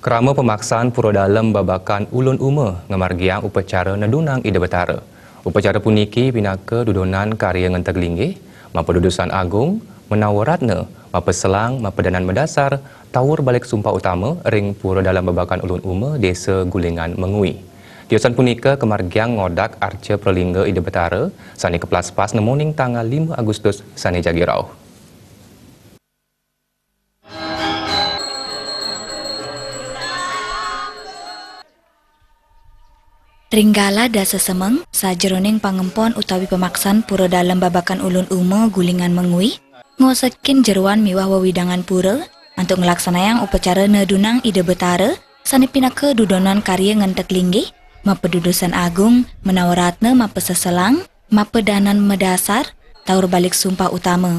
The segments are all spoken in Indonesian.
Kerama pemaksaan pura dalam babakan ulun uma ngamargiang upacara nadunang Ida Betara. Upacara puniki pinaka dudonan karya ngenteg linggih, mapa dudusan agung, menawaratna, mapa selang, mapa danan mendasar, tawur balik sumpah utama ring pura dalam babakan ulun uma desa Gulingan Mengui. Tiosan punika kemargiang ngodak arca pralingga Ida Betara, sani keplas-pas nemoning tanggal 5 Agustus sani jagirau. Ringgala dasa semeng, sajeroning pangempon utawi pemaksan pura dalam babakan ulun uma Gulingan Mengui, ngosekin jeruan miwah wewidangan pura, untuk ngelaksanayang upacara nadunang Ida Betara, sani pinaka dudonan karya ngentek linggih, mapa dudusan agung, menawaratna mapa seselang, mapa danan medasar, taur balik sumpah utama.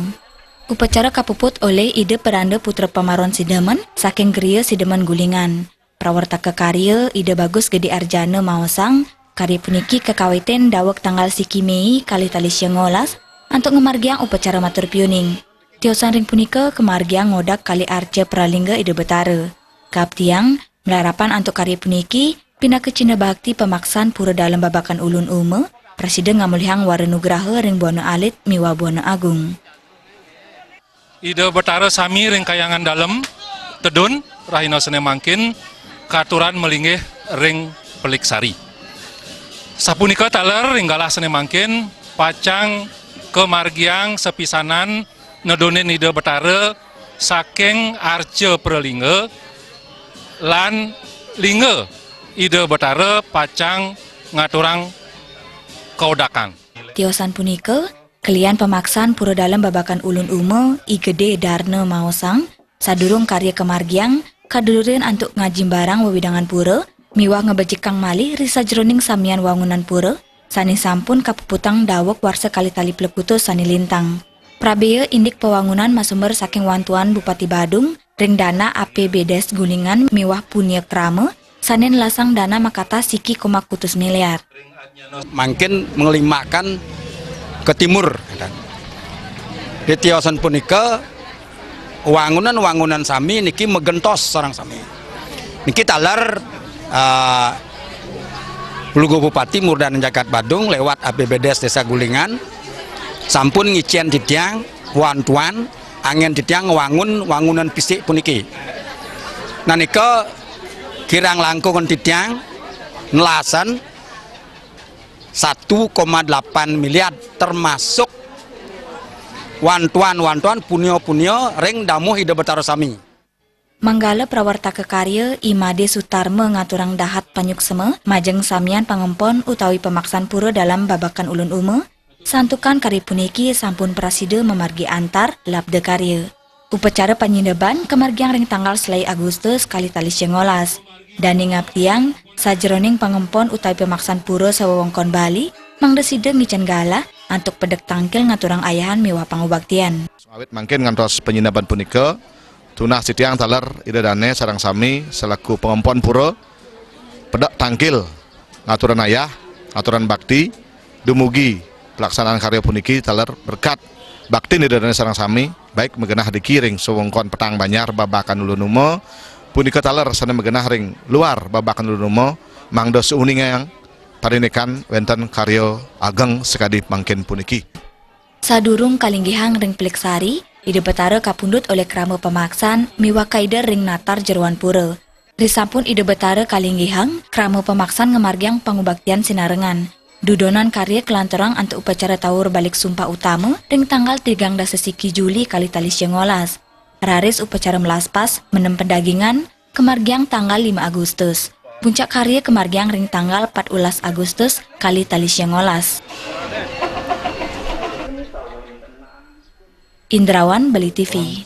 Upacara kapuput oleh Ida Peranda Putra Pamaron Sidemen, saking geria Sidemen Gulingan. Prawartaka karya Ida Bagus Gede Arjana Maosang, karya puniki kekawiten dawek tanggal siki Mei kali talisya ngolas, untuk ngemargiang upacara matur piuning. Tiosan ring punika kemargiang ngodak kali arca pralingga Ida Betara. Kaptiang, melarapan untuk karya puniki, pinaka Cina Bakti pemaksan pura dalam babakan ulun uma, Presiden ngamulihang Waranugraha ring Buana Alit miwa Buana Agung. Ida Betara sami ring kayangan dalam, tedun, rahina sene mangkin, katuran melinggih ring Peliksari. Sapunika taler ringgalah sene mangkin pacang kemargiang sepisanan nedonin Ida Betara saking arca pralingga lan lingga Ida Betara pacang ngaturang kaudakan. Tiosan punika kalian pemaksan pura dalam babakan ulun uma I Gede Darna Maosang sadurung karya kemargiang kadulurin antuk ngajim barang wewidangan pura, miwah ngebejik kang malih risa jeroning samian wangunan pura, sani sampun kapuputang dawek warsa kali tali plekutus sani lintang. Prabeya indik pewangunan masumber saking wantuan Bupati Badung, ring dana APBDes Gulingan miwah punya krama, sanin lasang dana makata siki kutus miliar. Mungkin mengelimakan ke timur. Di tiosan punika wangunan sami niki megentos sarang sami. Niki talar Bulugo Bupati Murdan Jagat Badung lewat APBDes Desa Gulingan sampun ngician titiang wantuan angin titiang wangunan fisik puniki. Nah nika kirang langkung titiang nelasan 1,8 miliar termasuk wantuan punyo ring damuh Ida Betara sami. Manggala prawartaka karya Imade Sutarma ngaturang dahat panyuksema majeng samian pangempon utawi pemaksan pura dalam babakan ulun uma, santukan karya puniki sampun prasida memargi antar labda karya. Upacara panyindeban kemargiang ring tanggal selai Agustus kali talisya ngolas. Dani ngaptiang sajeroning pangempon utawi pemaksan pura sawewengkon Bali mangdeside ngicen gala antuk pedek tangkil ngaturang ayahan miwah pangubaktian. Awit mangkin ngantos penyinaban punika tunah sitiang taler Ida Dane sarang sami selaku pengempon pura pedek tangkil ngaturan ayah, ngaturan bakti dumugi pelaksanaan karya puniki taler berkat bakti Ida Dane sarang sami baik megenah dikiring sewengkon petang banyar babakan ulun uma punika taler sana megenah ring luar babakan ulun uma mangdo seuningang parinekan wenten karya ageng sekadi mangkin puniki. Sadurung kalinggihang ring Peliksari, Ida Betara kapundut oleh krama pemaksan miwah kaider ring natar jeruan pura. Risampun Ida Betara kalinggihang krama pemaksan ngemargiang pangubaktian sinarengan. Dudonan karya kelantorang antuk upacara tawur balik sumpah utama ring tanggal 3 sesiki Juli kali talisya ngolas. Raris upacara melaspas menem pendagingan kemargiang tanggal 5 Agustus. Puncak karya kemargiang ring tanggal 14 Agustus kali talisya ngolas. Indrawan, Bali TV.